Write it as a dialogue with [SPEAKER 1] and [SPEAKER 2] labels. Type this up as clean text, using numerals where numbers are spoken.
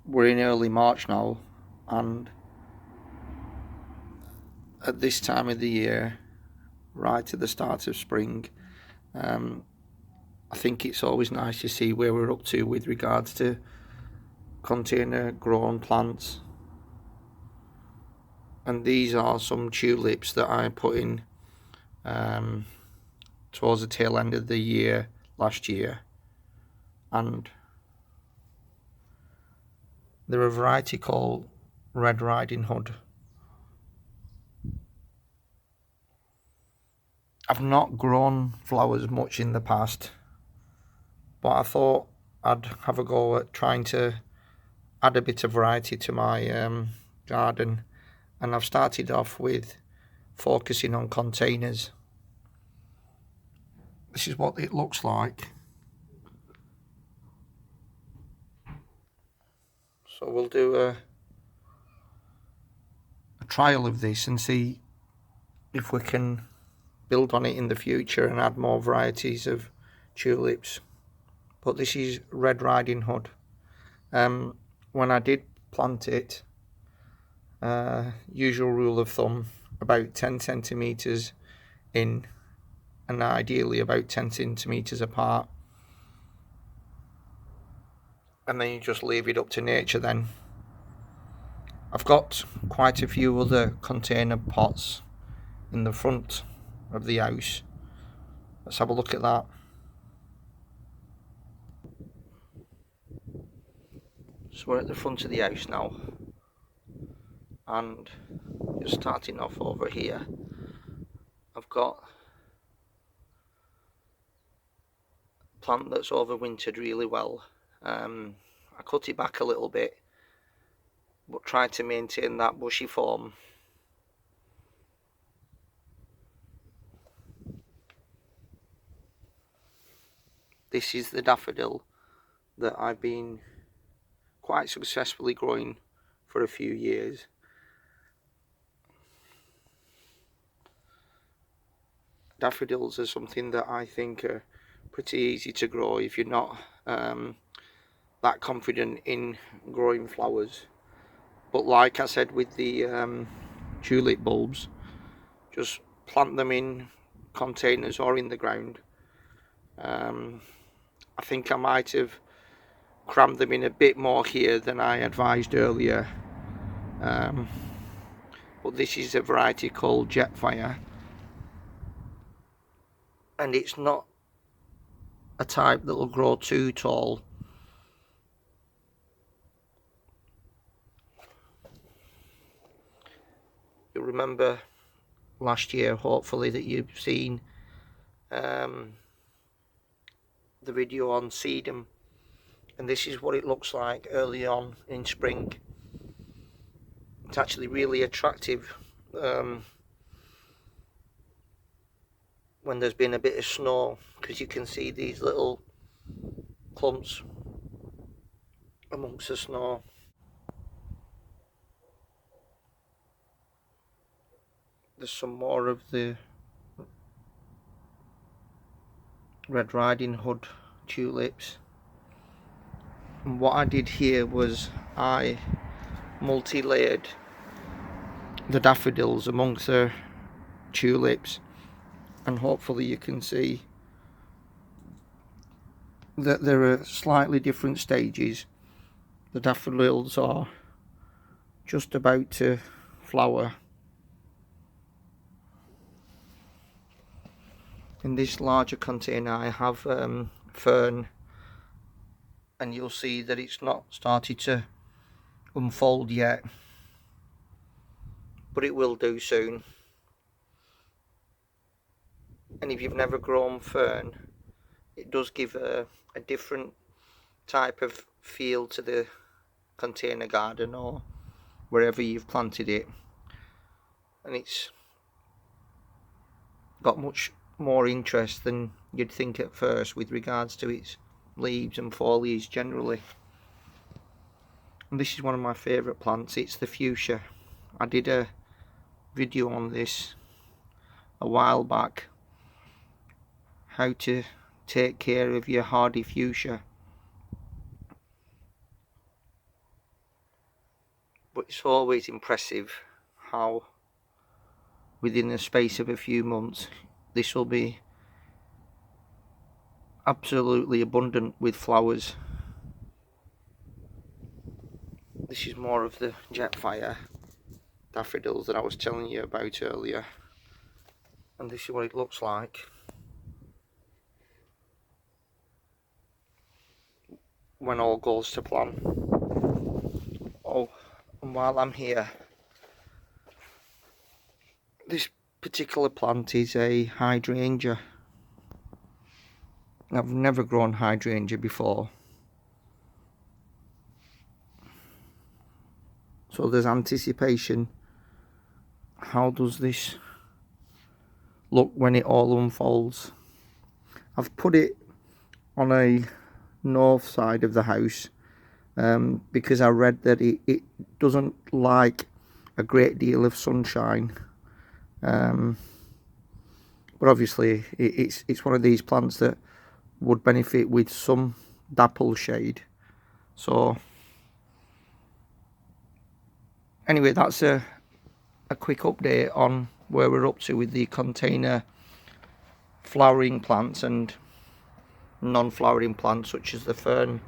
[SPEAKER 1] we're in early March now, and at this time of the year, right at the start of spring, I think it's always nice to see where we're up to with regards to container grown plants. And these are some tulips that I put in towards the tail end of the year last year, and they're a variety called Red Riding Hood. I've not grown flowers much in the past, but I thought I'd have a go at trying to add a bit of variety to my garden, and I've started off with focusing on containers. This is what it looks like. So we'll do a trial of this and see if we can build on it in the future and add more varieties of tulips. But this is Red Riding Hood. When I did plant it, usual rule of thumb, about 10 centimeters in, and ideally about 10 centimeters apart, and then you just leave it up to nature. Then I've got quite a few other container pots in the front of the house. Let's have a look at that. So we're at the front of the house now, and just starting off over here, I've got a plant that's overwintered really well. I cut it back a little bit, but tried to maintain that bushy form. This is the daffodil that I've been quite successfully growing for a few years. Daffodils are something that I think are pretty easy to grow if you're not that confident in growing flowers. But like I said with the tulip bulbs, just plant them in containers or in the ground. I think I might have crammed them in a bit more here than I advised earlier, but this is a variety called Jetfire, and it's not a type that will grow too tall. You remember last year, hopefully, that you've seen the video on sedum, and this is what it looks like early on in spring. It's actually really attractive when there's been a bit of snow, because you can see these little clumps amongst the snow. There's some more of the Red Riding Hood tulips, and what I did here was I multi-layered the daffodils amongst the tulips, and hopefully you can see that there are slightly different stages. The daffodils are just about to flower. In this larger container I have fern, and you'll see that it's not started to unfold yet, but it will do soon. And if you've never grown fern, it does give a different type of feel to the container garden or wherever you've planted it, and it's got much more interest than you'd think at first with regards to its leaves and foliage generally. And this is one of my favourite plants. It's the Fuchsia. I did a video on this a while back, how to take care of your hardy fuchsia. but it's always impressive how within the space of a few months this will be absolutely abundant with flowers. This is more of the Jetfire daffodils that I was telling you about earlier, and this is what it looks like when all goes to plan. Oh, and while I'm here, this particular plant is a hydrangea. I've never grown hydrangea before, so there's anticipation. How does this look when it all unfolds? I've put it on a north side of the house because I read that it doesn't like a great deal of sunshine, but obviously it's one of these plants that would benefit with some dapple shade. So anyway, that's a quick update on where we're up to with the container flowering plants and non-flowering plants such as the fern